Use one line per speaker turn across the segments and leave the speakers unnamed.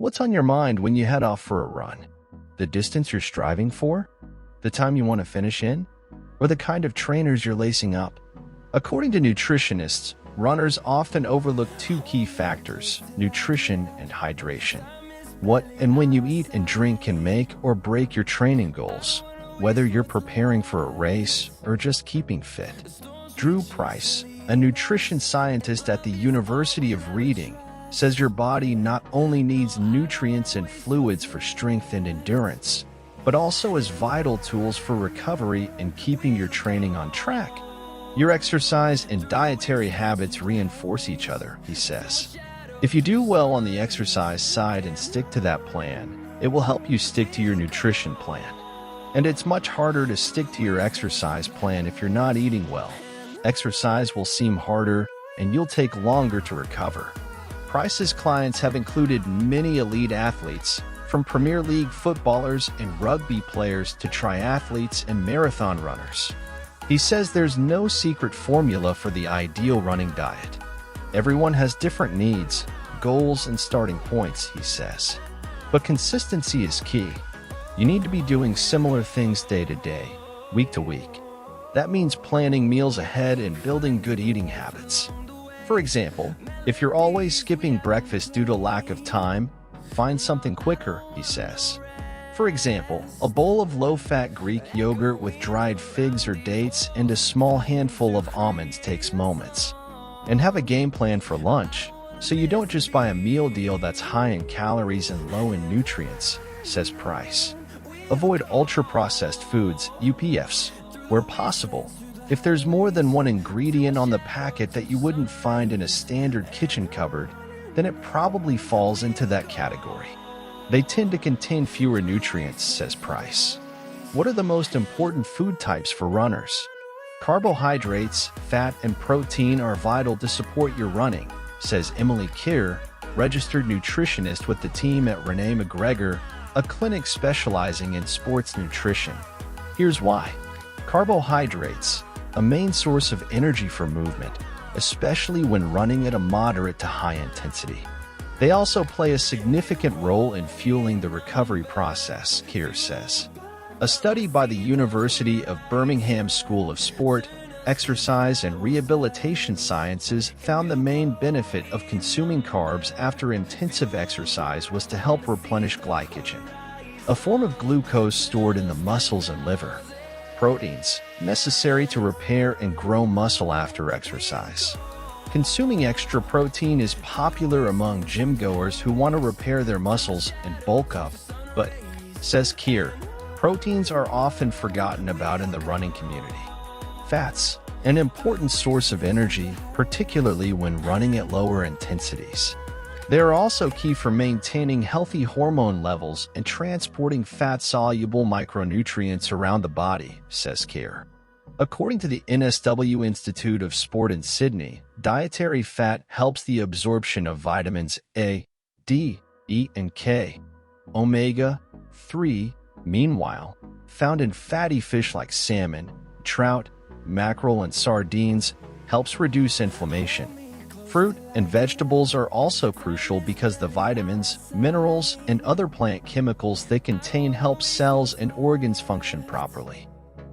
What's on your mind when you head off for a run? The distance you're striving for? The time you want to finish in? Or the kind of trainers you're lacing up? According to nutritionists, runners often overlook two key factors: nutrition and hydration. What and when you eat and drink can make or break your training goals, whether you're preparing for a race or just keeping fit. Drew Price, a nutrition scientist at the University of Reading, says your body not only needs nutrients and fluids for strength and endurance, but also as vital tools for recovery and keeping your training on track. Your exercise and dietary habits reinforce each other, he says. If you do well on the exercise side and stick to that plan, it will help you stick to your nutrition plan. And it's much harder to stick to your exercise plan if you're not eating well. Exercise will seem harder, and you'll take longer to recover. Price's clients have included many elite athletes, from Premier League footballers and rugby players to triathletes and marathon runners. He says there's no secret formula for the ideal running diet. Everyone has different needs, goals, and starting points, he says. But consistency is key. You need to be doing similar things day to day, week to week. That means planning meals ahead and building good eating habits. For example, if you're always skipping breakfast due to lack of time, find something quicker, he says. For example, a bowl of low-fat Greek yogurt with dried figs or dates and a small handful of almonds takes moments. And have a game plan for lunch, so you don't just buy a meal deal that's high in calories and low in nutrients, says Price. Avoid ultra-processed foods, UPFs, where possible. If there's more than one ingredient on the packet that you wouldn't find in a standard kitchen cupboard, then it probably falls into that category. They tend to contain fewer nutrients, says Price. What are the most important food types for runners? Carbohydrates, fat, and protein are vital to support your running, says Emily Keir, registered nutritionist with the team at Renee McGregor, a clinic specializing in sports nutrition. Here's why. Carbohydrates, a main source of energy for movement, especially when running at a moderate to high intensity. They also play a significant role in fueling the recovery process, Keir says. A study by the University of Birmingham School of Sport, Exercise and Rehabilitation Sciences found the main benefit of consuming carbs after intensive exercise was to help replenish glycogen, a form of glucose stored in the muscles and liver. Proteins, necessary to repair and grow muscle after exercise. Consuming extra protein is popular among gym goers who want to repair their muscles and bulk up, but, says Keir, proteins are often forgotten about in the running community. Fats, an important source of energy, particularly when running at lower intensities. They are also key for maintaining healthy hormone levels and transporting fat-soluble micronutrients around the body, says Keir. According to the NSW Institute of Sport in Sydney, dietary fat helps the absorption of vitamins A, D, E, and K. Omega-3, meanwhile, found in fatty fish like salmon, trout, mackerel, and sardines, helps reduce inflammation. Fruit and vegetables are also crucial because the vitamins, minerals, and other plant chemicals they contain help cells and organs function properly.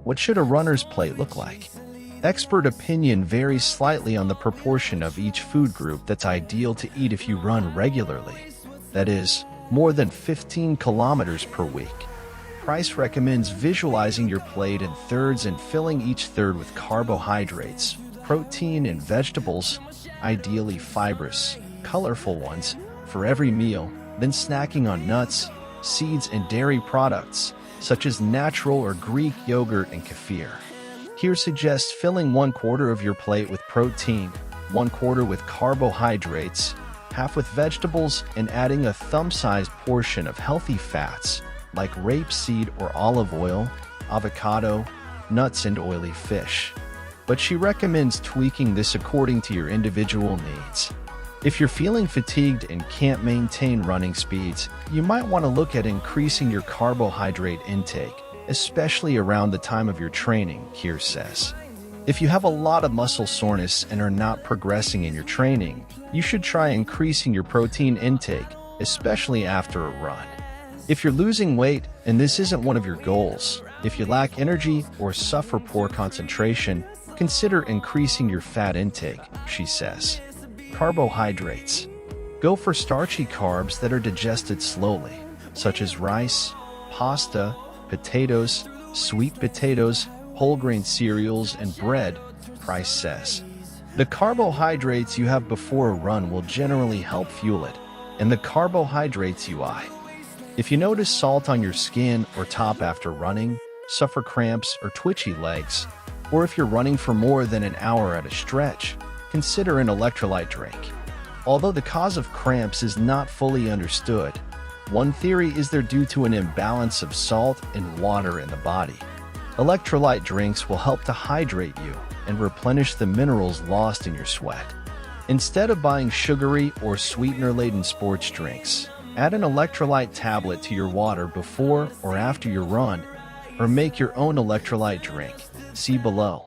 What should a runner's plate look like? Expert opinion varies slightly on the proportion of each food group that's ideal to eat if you run regularly. That is, more than 15 kilometers per week. Price recommends visualizing your plate in thirds and filling each third with carbohydrates, protein, and vegetables, ideally fibrous, colorful ones, for every meal, then snacking on nuts, seeds, and dairy products, such as natural or Greek yogurt and kefir. Keir suggests filling 1/4 of your plate with protein, 1/4 with carbohydrates, half with vegetables, and adding a thumb-sized portion of healthy fats, like rapeseed or olive oil, avocado, nuts, and oily fish. But she recommends tweaking this according to your individual needs. If you're feeling fatigued and can't maintain running speeds, you might want to look at increasing your carbohydrate intake, especially around the time of your training, Keir says. If you have a lot of muscle soreness and are not progressing in your training, you should try increasing your protein intake, especially after a run. If you're losing weight and this isn't one of your goals, if you lack energy or suffer poor concentration, consider increasing your fat intake, she says. Carbohydrates. Go for starchy carbs that are digested slowly, such as rice, pasta, potatoes, sweet potatoes, whole grain cereals, and bread, Price says. The carbohydrates you have before a run will generally help fuel it, and the carbohydrates you eat. If you notice salt on your skin or top after running, suffer cramps or twitchy legs, or if you're running for more than an hour at a stretch, consider an electrolyte drink. Although the cause of cramps is not fully understood, one theory is they're due to an imbalance of salt and water in the body. Electrolyte drinks will help to hydrate you and replenish the minerals lost in your sweat. Instead of buying sugary or sweetener-laden sports drinks, add an electrolyte tablet to your water before or after your run, or make your own electrolyte drink. See below.